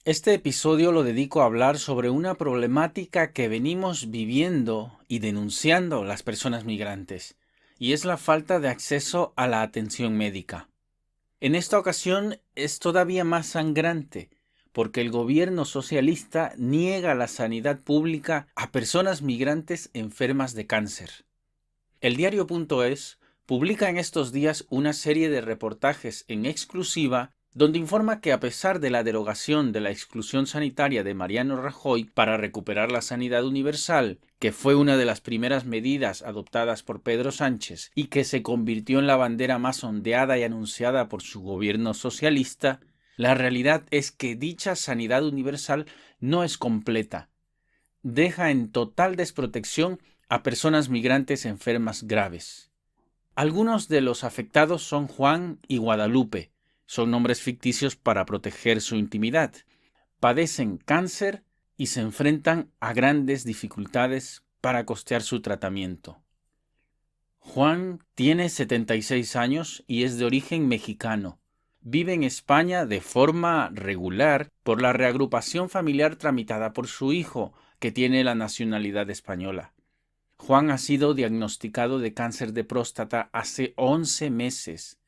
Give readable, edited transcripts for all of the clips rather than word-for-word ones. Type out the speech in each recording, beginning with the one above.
Este episodio lo dedico a hablar sobre una problemática que venimos viviendo y denunciando las personas migrantes, y es la falta de acceso a la atención médica. En esta ocasión es todavía más sangrante, porque el gobierno socialista niega la sanidad pública a personas migrantes enfermas de cáncer. El diario.es publica en estos días una serie de reportajes en exclusiva donde informa que a pesar de la derogación de la exclusión sanitaria de Mariano Rajoy para recuperar la sanidad universal, que fue una de las primeras medidas adoptadas por Pedro Sánchez y que se convirtió en la bandera más ondeada y anunciada por su gobierno socialista, la realidad es que dicha sanidad universal no es completa. Deja en total desprotección a personas migrantes enfermas graves. Algunos de los afectados son Juan y Guadalupe. Son nombres ficticios para proteger su intimidad. Padecen cáncer y se enfrentan a grandes dificultades para costear su tratamiento. Juan tiene 76 años y es de origen mexicano. Vive en España de forma regular por la reagrupación familiar tramitada por su hijo, que tiene la nacionalidad española. Juan ha sido diagnosticado de cáncer de próstata hace 11 meses,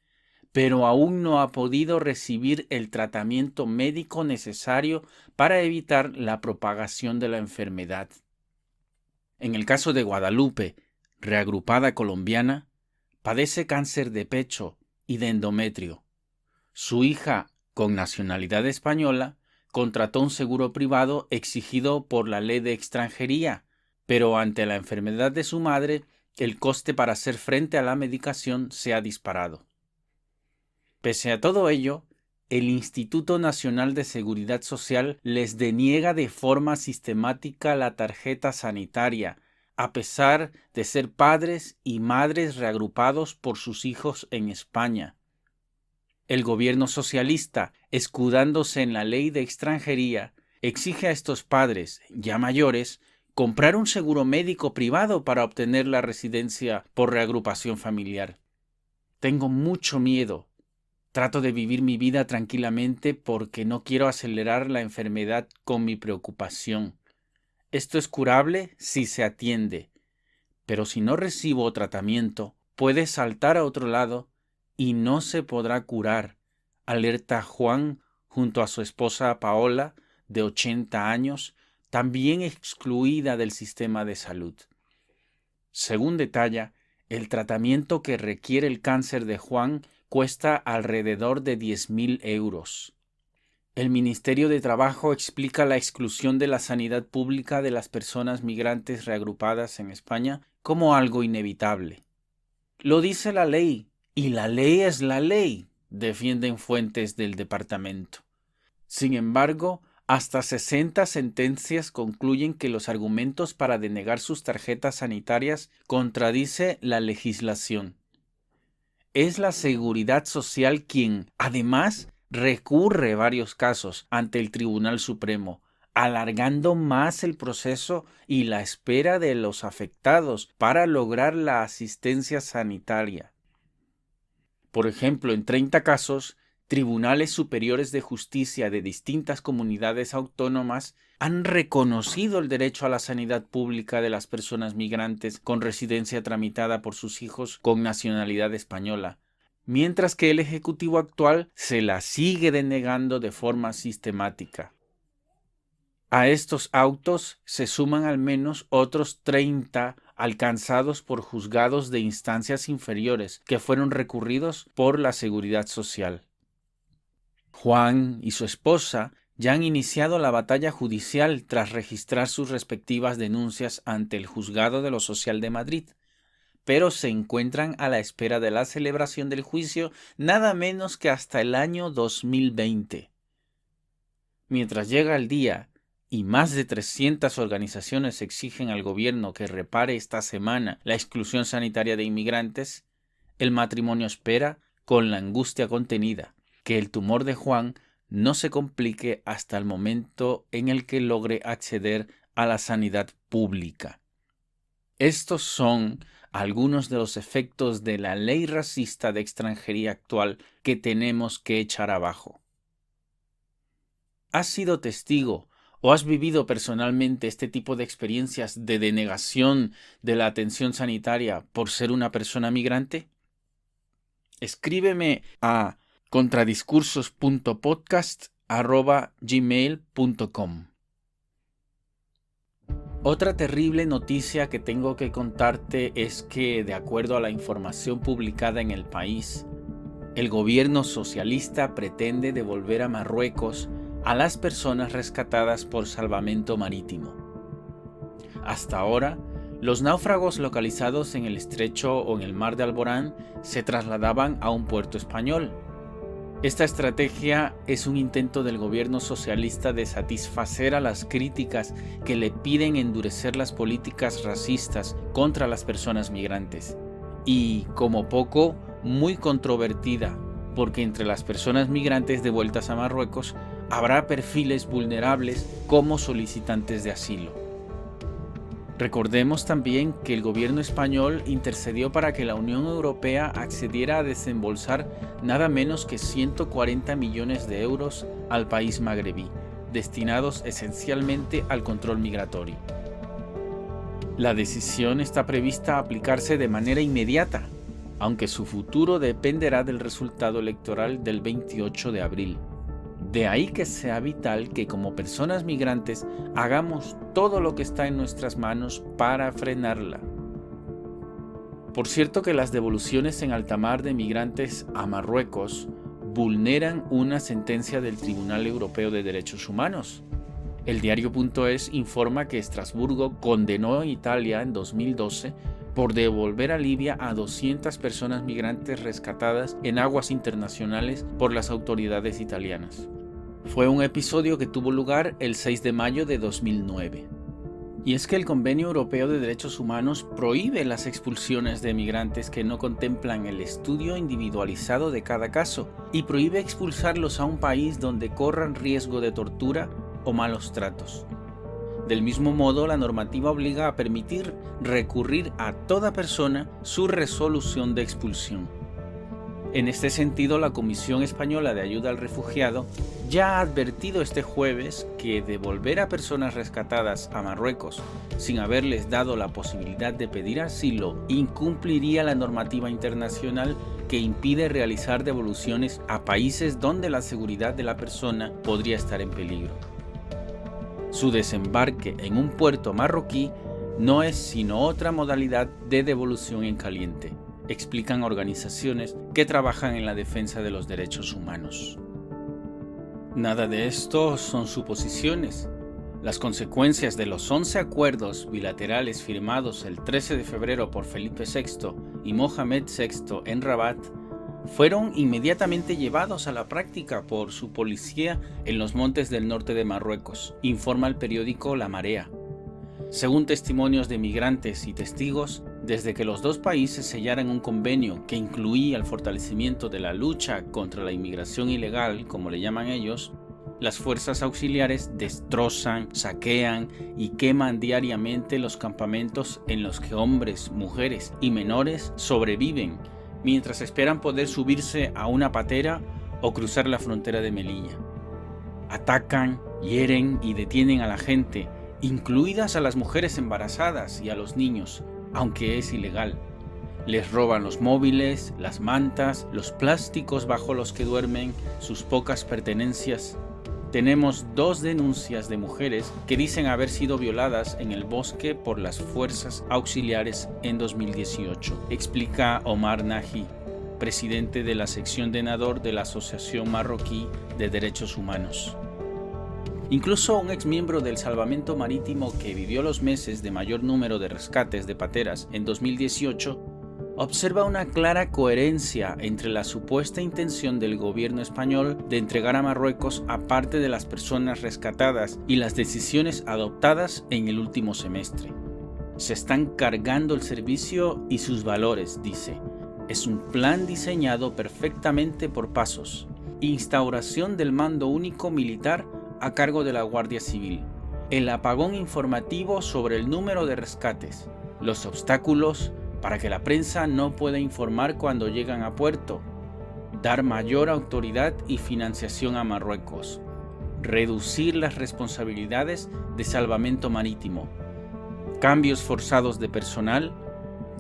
pero aún no ha podido recibir el tratamiento médico necesario para evitar la propagación de la enfermedad. En el caso de Guadalupe, reagrupada colombiana, padece cáncer de pecho y de endometrio. Su hija, con nacionalidad española, contrató un seguro privado exigido por la ley de extranjería, pero ante la enfermedad de su madre, el coste para hacer frente a la medicación se ha disparado. Pese a todo ello, el Instituto Nacional de Seguridad Social les deniega de forma sistemática la tarjeta sanitaria, a pesar de ser padres y madres reagrupados por sus hijos en España. El gobierno socialista, escudándose en la ley de extranjería, exige a estos padres, ya mayores, comprar un seguro médico privado para obtener la residencia por reagrupación familiar. Tengo mucho miedo. Trato de vivir mi vida tranquilamente porque no quiero acelerar la enfermedad con mi preocupación. Esto es curable si se atiende, pero si no recibo tratamiento, puede saltar a otro lado y no se podrá curar, alerta Juan junto a su esposa Paola, de 80 años, también excluida del sistema de salud. Según detalla, el tratamiento que requiere el cáncer de Juan cuesta alrededor de 10.000 euros. El Ministerio de Trabajo explica la exclusión de la sanidad pública de las personas migrantes reagrupadas en España como algo inevitable. Lo dice la ley, y la ley es la ley, defienden fuentes del departamento. Sin embargo, hasta 60 sentencias concluyen que los argumentos para denegar sus tarjetas sanitarias contradice la legislación. Es la Seguridad Social quien, además, recurre varios casos ante el Tribunal Supremo, alargando más el proceso y la espera de los afectados para lograr la asistencia sanitaria. Por ejemplo, en 30 casos, tribunales superiores de justicia de distintas comunidades autónomas han reconocido el derecho a la sanidad pública de las personas migrantes con residencia tramitada por sus hijos con nacionalidad española, mientras que el Ejecutivo actual se la sigue denegando de forma sistemática. A estos autos se suman al menos otros 30 alcanzados por juzgados de instancias inferiores que fueron recurridos por la Seguridad Social. Juan y su esposa ya han iniciado la batalla judicial tras registrar sus respectivas denuncias ante el Juzgado de lo Social de Madrid, pero se encuentran a la espera de la celebración del juicio nada menos que hasta el año 2020. Mientras llega el día y más de 300 organizaciones exigen al gobierno que repare esta semana la exclusión sanitaria de inmigrantes, el matrimonio espera, con la angustia contenida, que el tumor de Juan no se complique hasta el momento en el que logre acceder a la sanidad pública. Estos son algunos de los efectos de la ley racista de extranjería actual que tenemos que echar abajo. ¿Has sido testigo o has vivido personalmente este tipo de experiencias de denegación de la atención sanitaria por ser una persona migrante? Escríbeme a contradiscursos.podcast@gmail.com. Otra terrible noticia que tengo que contarte es que, de acuerdo a la información publicada en El País, el gobierno socialista pretende devolver a Marruecos a las personas rescatadas por salvamento marítimo. Hasta ahora, los náufragos localizados en el estrecho o en el mar de Alborán se trasladaban a un puerto español. Esta estrategia es un intento del gobierno socialista de satisfacer a las críticas que le piden endurecer las políticas racistas contra las personas migrantes. Y, como poco, muy controvertida, porque entre las personas migrantes devueltas a Marruecos habrá perfiles vulnerables como solicitantes de asilo. Recordemos también que el gobierno español intercedió para que la Unión Europea accediera a desembolsar nada menos que 140 millones de euros al país magrebí, destinados esencialmente al control migratorio. La decisión está prevista aplicarse de manera inmediata, aunque su futuro dependerá del resultado electoral del 28 de abril. De ahí que sea vital que como personas migrantes hagamos todo lo que está en nuestras manos para frenarla. Por cierto que las devoluciones en alta mar de migrantes a Marruecos vulneran una sentencia del Tribunal Europeo de Derechos Humanos. El diario.es informa que Estrasburgo condenó a Italia en 2012 por devolver a Libia a 200 personas migrantes rescatadas en aguas internacionales por las autoridades italianas. Fue un episodio que tuvo lugar el 6 de mayo de 2009. Y es que el Convenio Europeo de Derechos Humanos prohíbe las expulsiones de migrantes que no contemplan el estudio individualizado de cada caso y prohíbe expulsarlos a un país donde corran riesgo de tortura o malos tratos. Del mismo modo, la normativa obliga a permitir recurrir a toda persona su resolución de expulsión. En este sentido, la Comisión Española de Ayuda al Refugiado ya ha advertido este jueves que devolver a personas rescatadas a Marruecos sin haberles dado la posibilidad de pedir asilo incumpliría la normativa internacional que impide realizar devoluciones a países donde la seguridad de la persona podría estar en peligro. Su desembarque en un puerto marroquí no es sino otra modalidad de devolución en caliente, explican organizaciones que trabajan en la defensa de los derechos humanos. Nada de esto son suposiciones. Las consecuencias de los 11 acuerdos bilaterales firmados el 13 de febrero por Felipe VI y Mohamed VI en Rabat fueron inmediatamente llevados a la práctica por su policía en los montes del norte de Marruecos, informa el periódico La Marea. Según testimonios de migrantes y testigos, desde que los dos países sellaran un convenio que incluía el fortalecimiento de la lucha contra la inmigración ilegal, como le llaman ellos, las fuerzas auxiliares destrozan, saquean y queman diariamente los campamentos en los que hombres, mujeres y menores sobreviven, mientras esperan poder subirse a una patera o cruzar la frontera de Melilla. Atacan, hieren y detienen a la gente, incluidas a las mujeres embarazadas y a los niños, aunque es ilegal. Les roban los móviles, las mantas, los plásticos bajo los que duermen, sus pocas pertenencias. Tenemos 2 denuncias de mujeres que dicen haber sido violadas en el bosque por las fuerzas auxiliares en 2018, explica Omar Naji, presidente de la sección de Nador de la Asociación Marroquí de Derechos Humanos. Incluso un exmiembro del salvamento marítimo que vivió los meses de mayor número de rescates de pateras en 2018 observa una clara coherencia entre la supuesta intención del gobierno español de entregar a Marruecos a parte de las personas rescatadas y las decisiones adoptadas en el último semestre. Se están cargando el servicio y sus valores, dice. Es un plan diseñado perfectamente por pasos. Instauración del mando único militar a cargo de la Guardia Civil. El apagón informativo sobre el número de rescates. Los obstáculos para que la prensa no pueda informar cuando llegan a puerto, dar mayor autoridad y financiación a Marruecos, reducir las responsabilidades de salvamento marítimo, cambios forzados de personal,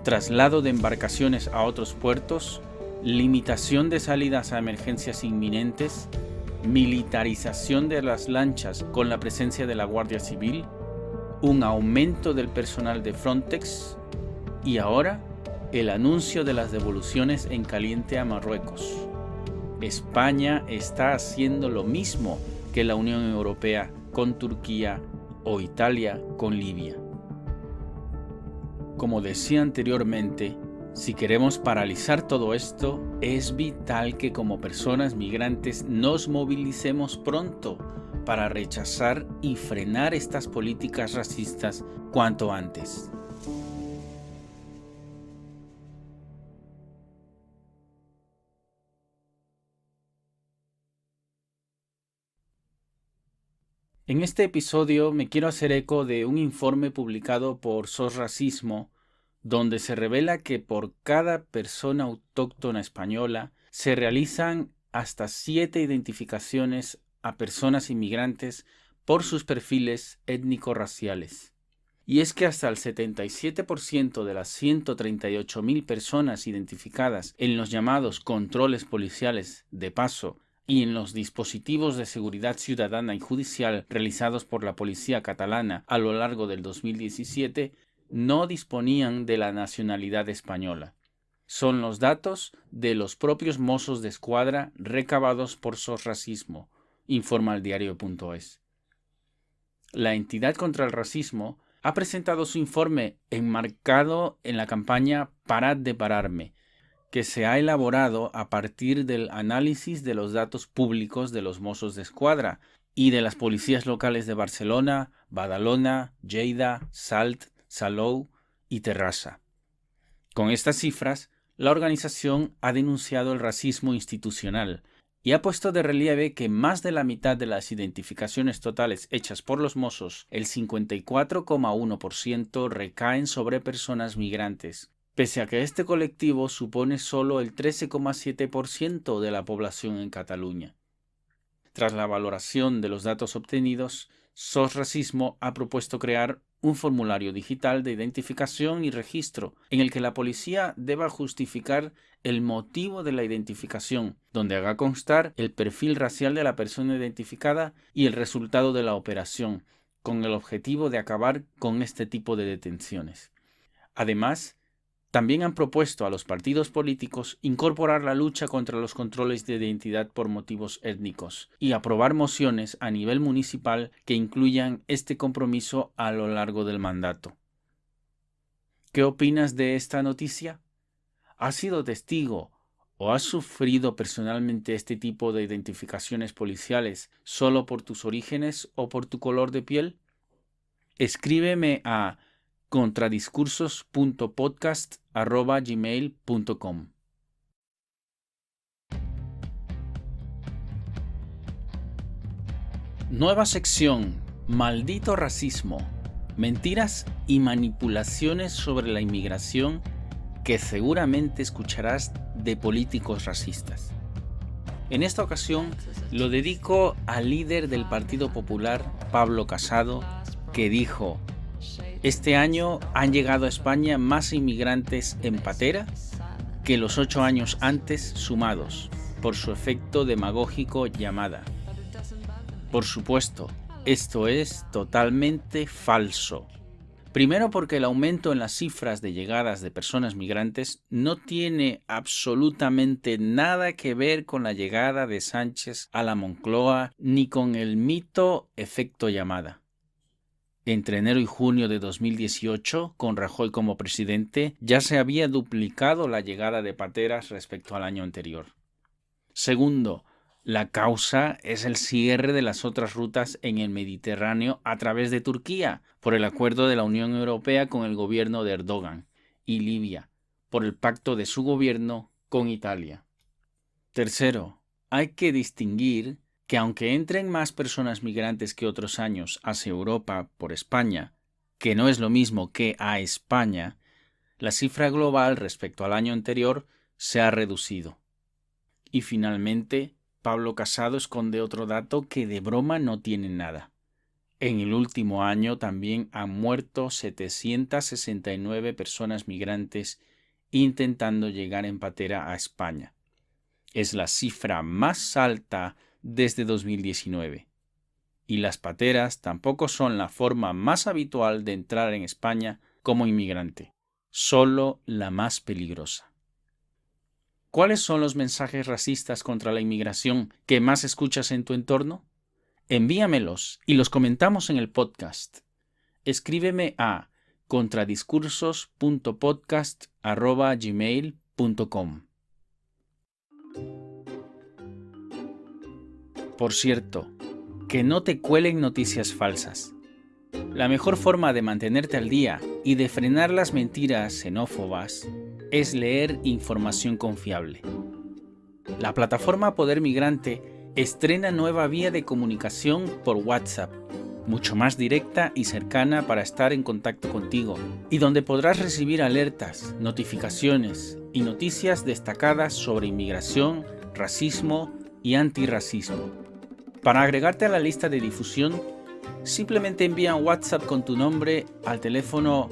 traslado de embarcaciones a otros puertos, limitación de salidas a emergencias inminentes, militarización de las lanchas con la presencia de la Guardia Civil, un aumento del personal de Frontex y ahora el anuncio de las devoluciones en caliente a Marruecos. España está haciendo lo mismo que la Unión Europea con Turquía o Italia con Libia. Como decía anteriormente, si queremos paralizar todo esto, es vital que como personas migrantes nos movilicemos pronto para rechazar y frenar estas políticas racistas cuanto antes. En este episodio me quiero hacer eco de un informe publicado por SOS Racismo, donde se revela que por cada persona autóctona española se realizan hasta 7 identificaciones a personas inmigrantes por sus perfiles étnico-raciales. Y es que hasta el 77% de las 138.000 personas identificadas en los llamados controles policiales de paso y en los dispositivos de seguridad ciudadana y judicial realizados por la policía catalana a lo largo del 2017 no disponían de la nacionalidad española. Son los datos de los propios Mossos de Escuadra recabados por SOS Racismo, informa el diario.es. La entidad contra el racismo ha presentado su informe enmarcado en la campaña Parad de pararme, que se ha elaborado a partir del análisis de los datos públicos de los Mossos de Escuadra y de las policías locales de Barcelona, Badalona, Lleida, Salt, Salou y Terrassa. Con estas cifras, la organización ha denunciado el racismo institucional y ha puesto de relieve que más de la mitad de las identificaciones totales hechas por los Mossos, el 54,1%, recaen sobre personas migrantes, pese a que este colectivo supone solo el 13,7% de la población en Cataluña. Tras la valoración de los datos obtenidos, SOS Racismo ha propuesto crear un formulario digital de identificación y registro en el que la policía deba justificar el motivo de la identificación, donde haga constar el perfil racial de la persona identificada y el resultado de la operación, con el objetivo de acabar con este tipo de detenciones. Además, también han propuesto a los partidos políticos incorporar la lucha contra los controles de identidad por motivos étnicos y aprobar mociones a nivel municipal que incluyan este compromiso a lo largo del mandato. ¿Qué opinas de esta noticia? ¿Has sido testigo o has sufrido personalmente este tipo de identificaciones policiales solo por tus orígenes o por tu color de piel? Escríbeme a contradiscursos.podcast@gmail.com. Nueva sección: Maldito racismo, mentiras y manipulaciones sobre la inmigración que seguramente escucharás de políticos racistas. En esta ocasión lo dedico al líder del Partido Popular, Pablo Casado, que dijo: este año han llegado a España más inmigrantes en patera que los 8 años antes sumados, por su efecto demagógico llamada. Por supuesto, esto es totalmente falso. Primero porque el aumento en las cifras de llegadas de personas migrantes no tiene absolutamente nada que ver con la llegada de Sánchez a la Moncloa ni con el mito efecto llamada. Entre enero y junio de 2018, con Rajoy como presidente, ya se había duplicado la llegada de pateras respecto al año anterior. Segundo, la causa es el cierre de las otras rutas en el Mediterráneo a través de Turquía, por el acuerdo de la Unión Europea con el gobierno de Erdogan, y Libia, por el pacto de su gobierno con Italia. Tercero, hay que distinguir que aunque entren más personas migrantes que otros años hacia Europa por España, que no es lo mismo que a España, la cifra global respecto al año anterior se ha reducido. Y finalmente, Pablo Casado esconde otro dato que de broma no tiene nada. En el último año también han muerto 769 personas migrantes intentando llegar en patera a España. Es la cifra más alta desde 2019. Y las pateras tampoco son la forma más habitual de entrar en España como inmigrante, solo la más peligrosa. ¿Cuáles son los mensajes racistas contra la inmigración que más escuchas en tu entorno? Envíamelos y los comentamos en el podcast. Escríbeme a contradiscursos.podcast@gmail.com. Por cierto, que no te cuelen noticias falsas. La mejor forma de mantenerte al día y de frenar las mentiras xenófobas es leer información confiable. La plataforma Poder Migrante estrena nueva vía de comunicación por WhatsApp, mucho más directa y cercana para estar en contacto contigo, y donde podrás recibir alertas, notificaciones y noticias destacadas sobre inmigración, racismo y antirracismo. Para agregarte a la lista de difusión, simplemente envía un WhatsApp con tu nombre al teléfono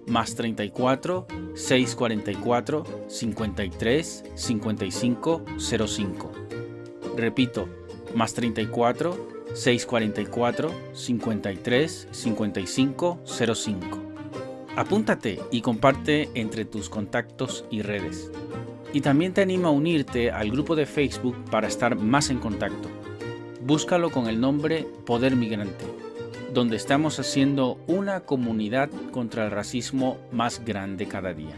+34 644 53 55 05. Repito, +34 644 53 55 05. Apúntate y comparte entre tus contactos y redes. Y también te animo a unirte al grupo de Facebook para estar más en contacto. Búscalo con el nombre Poder Migrante, donde estamos haciendo una comunidad contra el racismo más grande cada día.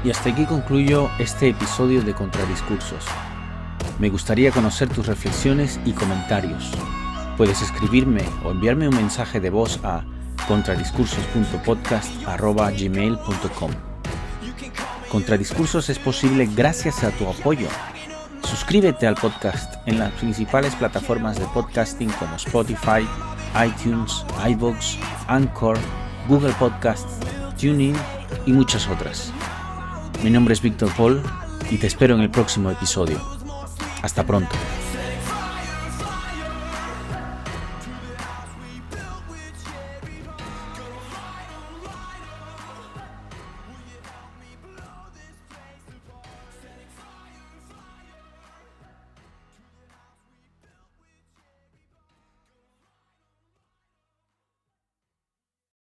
Y hasta aquí concluyo este episodio de Contradiscursos. Me gustaría conocer tus reflexiones y comentarios. Puedes escribirme o enviarme un mensaje de voz a contradiscursos.podcast@gmail.com. Contradiscursos es posible gracias a tu apoyo. Suscríbete al podcast en las principales plataformas de podcasting como Spotify, iTunes, iVoox, Anchor, Google Podcasts, TuneIn y muchas otras. Mi nombre es Víctor Paul y te espero en el próximo episodio. Hasta pronto.